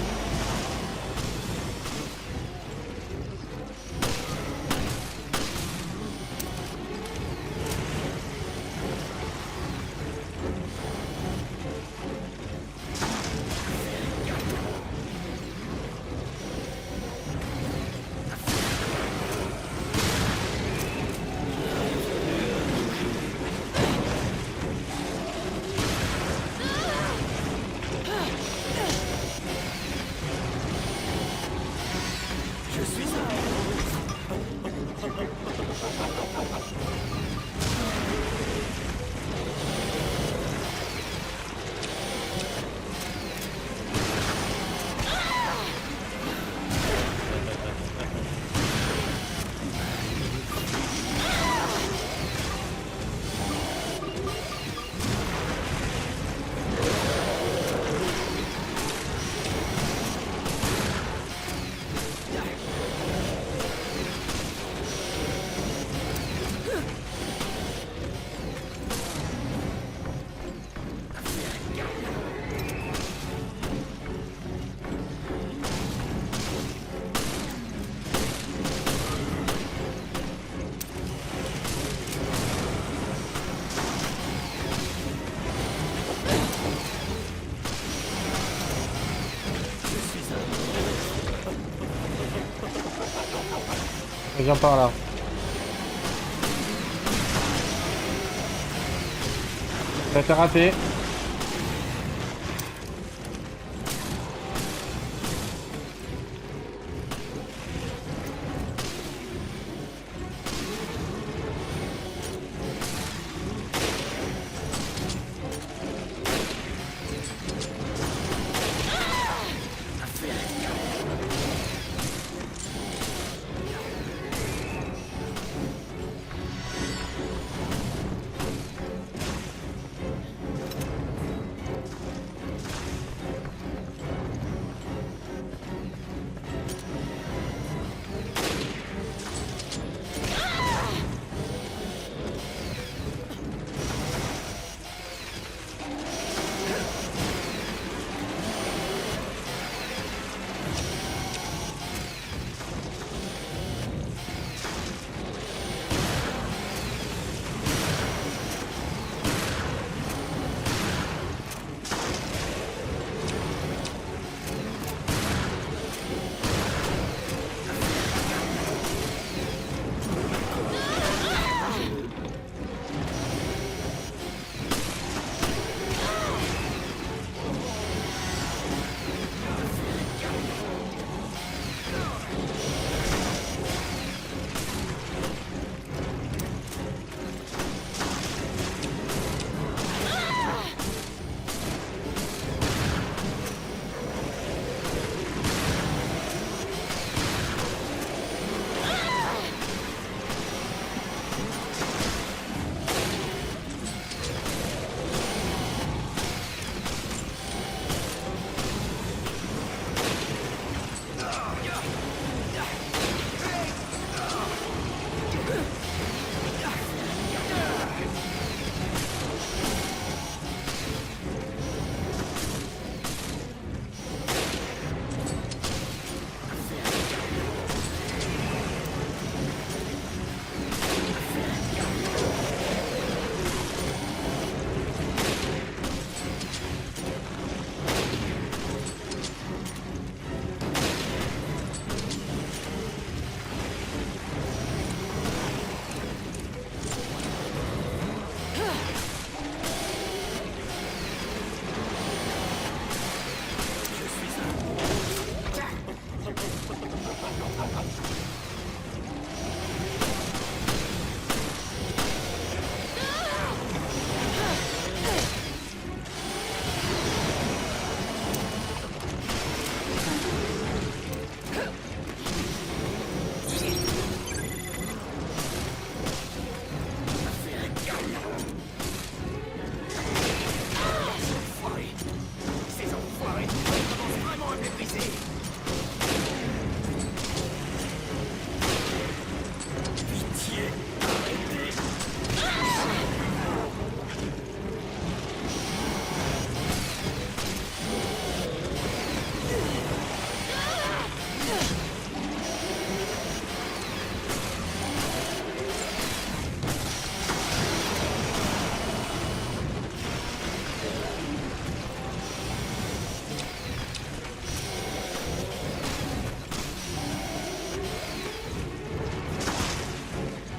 Viens par là. Ça a été raté.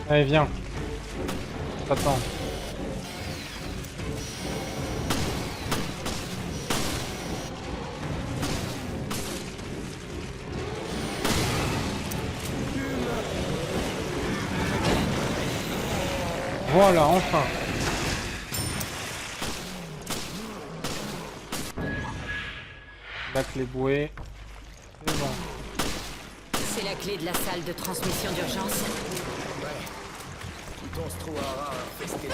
Allez, viens. Attends. Voilà, enfin. La clé bouée. C'est bon. C'est la clé de la salle de transmission d'urgence. Ton Struara infesté.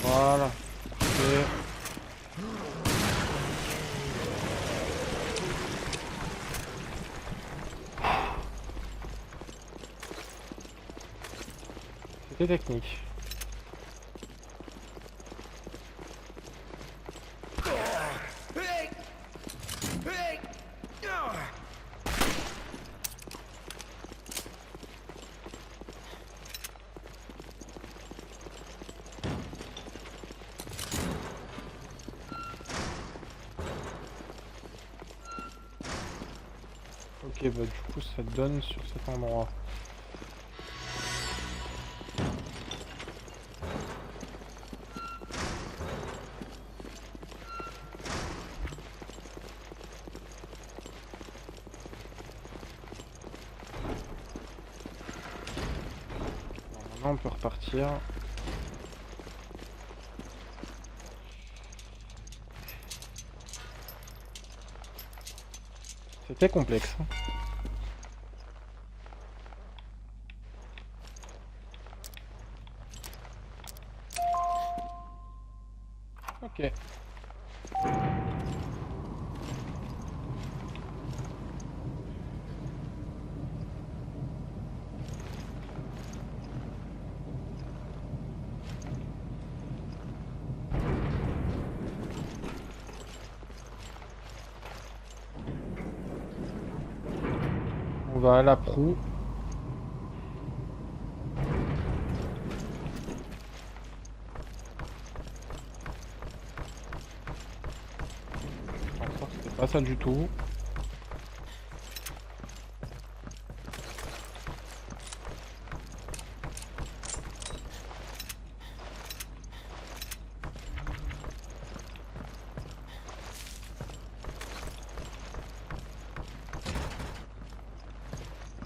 Voilà. Ok. C'était technique. Ok, bah du coup ça donne sur cet endroit. Alors, maintenant on peut repartir. C'était complexe. Ok. On va à la proue. C'était pas ça du tout.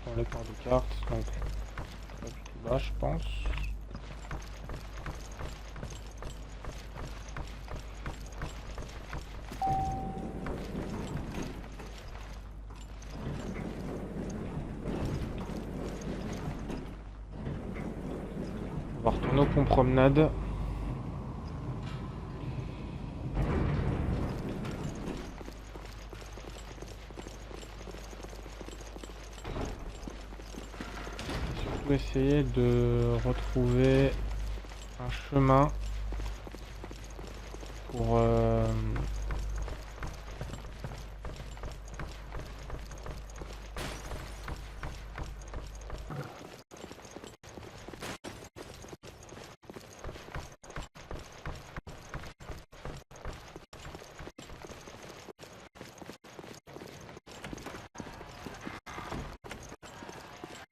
Dans les cartes de cartes, donc pas du tout là je pense. On va retourner au pont promenade. Surtout essayer de retrouver un chemin pour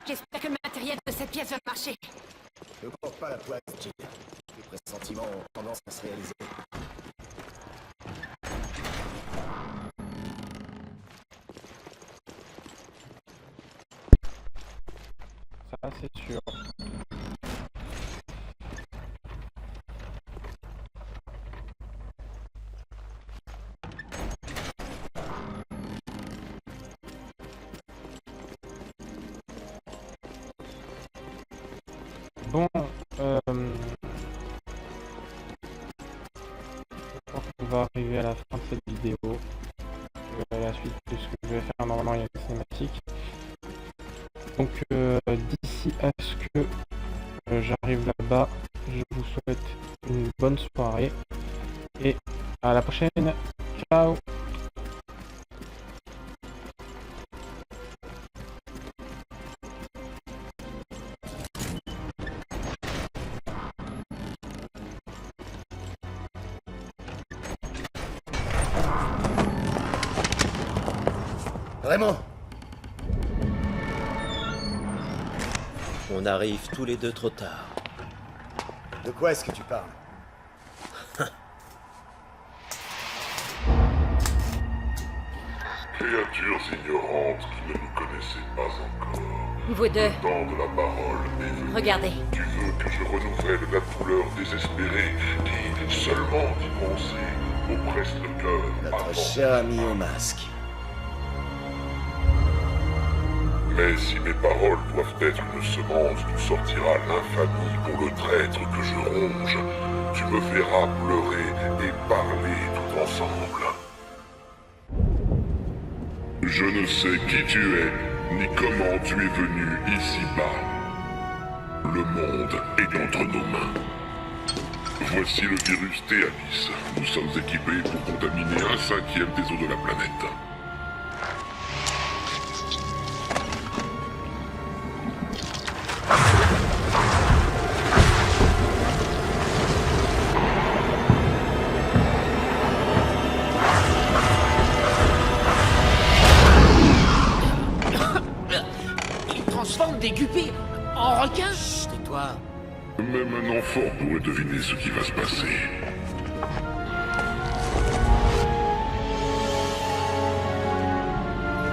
J'espère que le matériel de cette pièce va marcher. Ne cours pas la poisse, Jill. Les pressentiments ont tendance à se réaliser. va arriver à la fin de cette vidéo. La suite de ce que je vais faire, normalement il y a une cinématique. Donc d'ici à ce que j'arrive là-bas, je vous souhaite une bonne soirée et à la prochaine. Ciao. Raymond! On arrive tous les deux trop tard. De quoi est-ce que tu parles? Créatures ignorantes qui ne nous connaissaient pas encore. Vous deux, Le temps de la parole est venu. regardez. Tu veux que je renouvelle la douleur désespérée qui, seulement d'y penser, oppresse le cœur Notre avant. cher ami au masque. Mais si mes paroles doivent être une semence d'où sortira l'infamie pour le traître que je ronge, tu me verras pleurer et parler tout ensemble. Je ne sais qui tu es, ni comment tu es venu ici-bas. Le monde est entre nos mains. Voici le virus Théalis. Nous sommes équipés pour contaminer 1/5 des eaux de la planète. Il transforme des guppies en requins. Chut, tais-toi. Même un enfant pourrait deviner ce qui va se passer.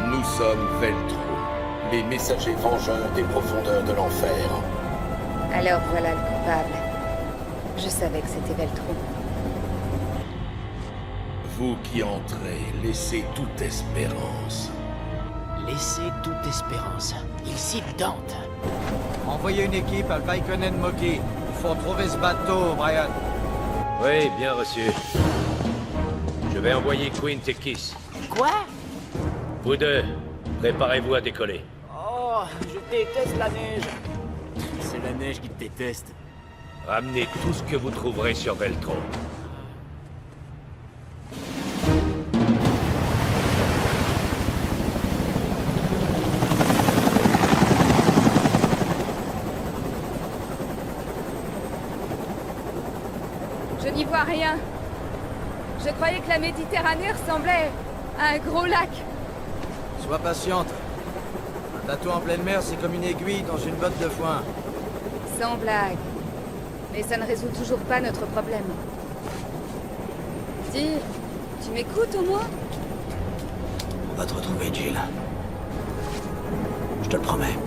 Nous sommes Veltro, les messagers vengeurs des profondeurs de l'enfer. Alors voilà le coupable. Je savais que c'était Veltro. Vous qui entrez, laissez toute espérance. Laissez toute espérance. Il cite Dante. Envoyez une équipe à Raikkonen Moki. Il faut retrouver ce bateau, Brian. Oui, bien reçu. Je vais envoyer Quint et Kiss. Quoi? Vous deux, préparez-vous à décoller. Oh, je déteste la neige. C'est la neige qui te déteste. Ramenez tout ce que vous trouverez sur Veltro. Je n'y vois rien. Je croyais que la Méditerranée ressemblait à un gros lac. Sois patiente. Un bateau en pleine mer, c'est comme une aiguille dans une botte de foin. Sans blague. Mais ça ne résout toujours pas notre problème. Dis, tu m'écoutes au moins? On va te retrouver, Jill. Je te le promets.